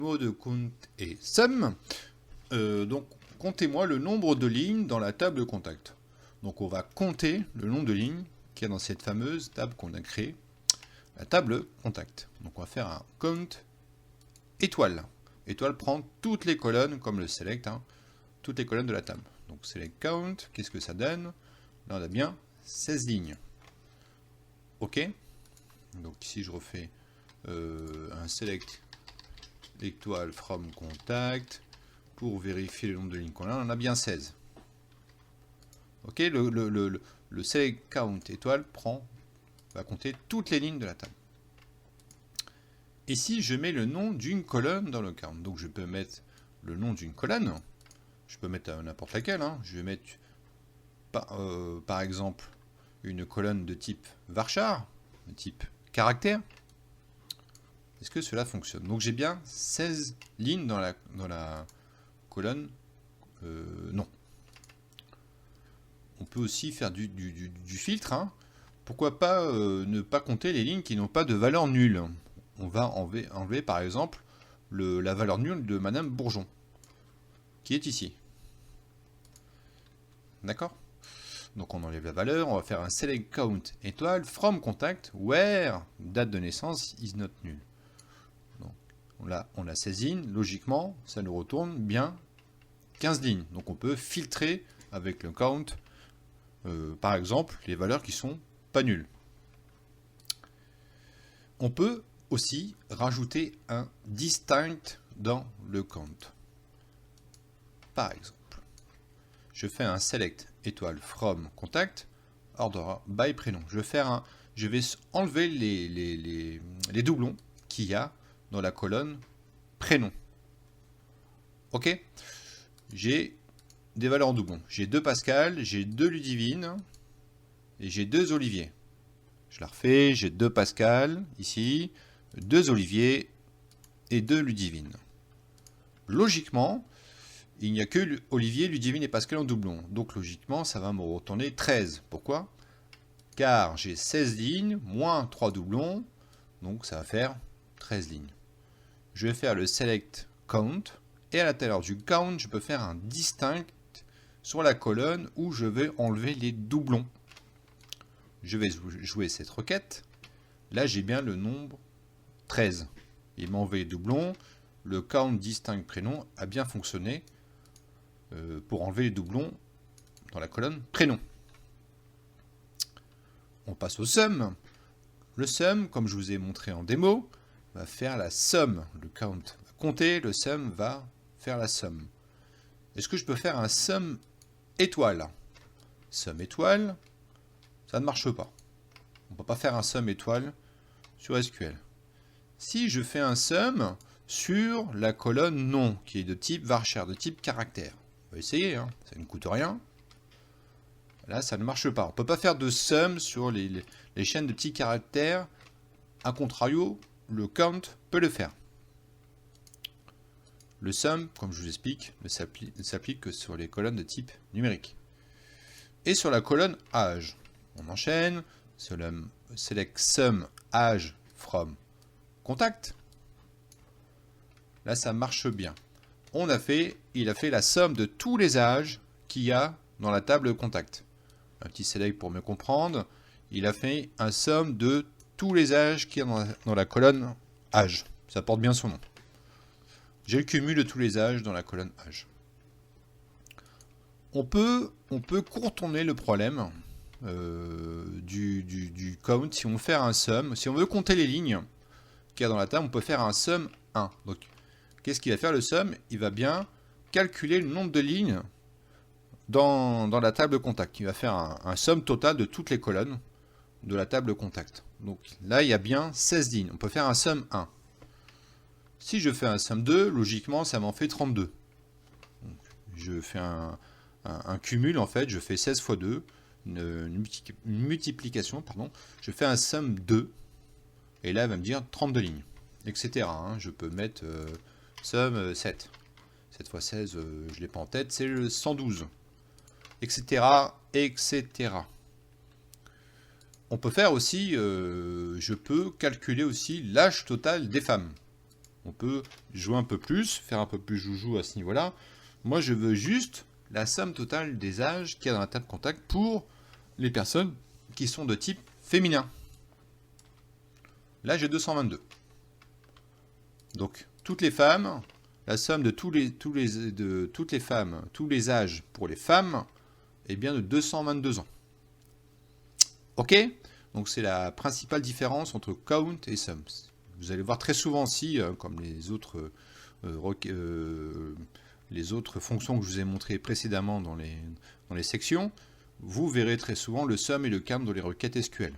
Mot de count et sum. Donc, comptez-moi le nombre de lignes dans la table de contact. Donc, on va compter le nombre de lignes qu'il y a dans cette fameuse table qu'on a créée, la table contact. Donc, on va faire un count étoile. Étoile prend toutes les colonnes, comme le select, toutes les colonnes de la table. Donc, select count, qu'est-ce que ça donne? Là, on a bien 16 lignes. OK. Donc, ici, je refais un select étoile from contact pour vérifier le nombre de lignes qu'on a. On en a bien 16. Ok, le select count étoile va compter toutes les lignes de la table. Et si je mets le nom d'une colonne dans le count, donc je peux mettre le nom d'une colonne, je peux mettre n'importe laquelle, je vais mettre par exemple une colonne de type varchar, de type caractère. Est-ce que cela fonctionne? Donc j'ai bien 16 lignes dans la colonne non. On peut aussi faire du filtre. Pourquoi pas ne pas compter les lignes qui n'ont pas de valeur nulle? On va enlever par exemple la valeur nulle de Madame Bourgeon, qui est ici. D'accord? Donc on enlève la valeur, on va faire un select count étoile from contact where date de naissance is not null. Là, on a 16 lignes, logiquement, ça nous retourne bien 15 lignes. Donc on peut filtrer avec le count, par exemple, les valeurs qui sont pas nulles. On peut aussi rajouter un distinct dans le count. Par exemple, je fais un select étoile from contact, order by prénom. Je vais enlever les doublons qu'il y a dans la colonne prénom. Ok? J'ai des valeurs en doublon. J'ai 2 Pascal, j'ai 2 Ludivine et j'ai 2 Olivier. Je la refais, j'ai 2 Pascal ici, 2 Olivier et 2 Ludivine. Logiquement, il n'y a que Olivier, Ludivine et Pascal en doublon. Donc logiquement, ça va me retourner 13. Pourquoi? Car j'ai 16 lignes moins 3 doublons, donc ça va faire 13 lignes. Je vais faire le select count et à l'intérieur du count, je peux faire un distinct sur la colonne où je vais enlever les doublons. Je vais jouer cette requête. Là, j'ai bien le nombre 13. Il m'a enlevé les doublons. Le count distinct prénom a bien fonctionné pour enlever les doublons dans la colonne prénom. On passe au sum. Le sum, comme je vous ai montré en démo, va faire la somme. Le count va compter, le sum va faire la somme. Est-ce que je peux faire un sum étoile? Sum étoile, ça ne marche pas. On ne peut pas faire un sum étoile sur SQL. Si je fais un sum sur la colonne nom, qui est de type varchar, de type caractère, on va essayer, ça ne coûte rien. Là, ça ne marche pas. On ne peut pas faire de sum sur les chaînes de petits caractères. A contrario, le count peut le faire. Le sum, comme je vous explique, ne s'applique que sur les colonnes de type numérique. Et sur la colonne âge, on enchaîne. Select sum âge from contact. Là, ça marche bien. Il a fait la somme de tous les âges qu'il y a dans la table de contact. Un petit select pour me comprendre. Il a fait un somme de tous les âges qu'il y a dans la colonne âge. Ça porte bien son nom. J'ai le cumul de tous les âges dans la colonne âge. On peut contourner le problème du count si on veut faire un sum. Si on veut compter les lignes qu'il y a dans la table, on peut faire un sum 1. Donc, qu'est-ce qu'il va faire le sum? Il va bien calculer le nombre de lignes dans la table de contact. Il va faire un sum total de toutes les colonnes de la table de contact. Donc là, il y a bien 16 lignes. On peut faire un sum 1. Si je fais un sum 2, logiquement, ça m'en fait 32. Donc, je fais un cumul, en fait. Je fais 16 fois 2, une multiplication, pardon. Je fais un sum 2. Et là, il va me dire 32 lignes, etc. Je peux mettre sum 7. 7 fois 16, je ne l'ai pas en tête, c'est le 112. Etc. etc. On peut faire aussi, je peux calculer aussi l'âge total des femmes. On peut jouer un peu plus, faire un peu plus joujou à ce niveau-là. Moi, je veux juste la somme totale des âges qu'il y a dans la table contact pour les personnes qui sont de type féminin. Là, j'ai 222. Donc, toutes les femmes, la somme de toutes les femmes, tous les âges pour les femmes, est bien de 222 ans. Ok? Donc, c'est la principale différence entre count et sum. Vous allez voir très souvent aussi, comme les autres fonctions que je vous ai montrées précédemment dans les sections, vous verrez très souvent le sum et le count dans les requêtes SQL.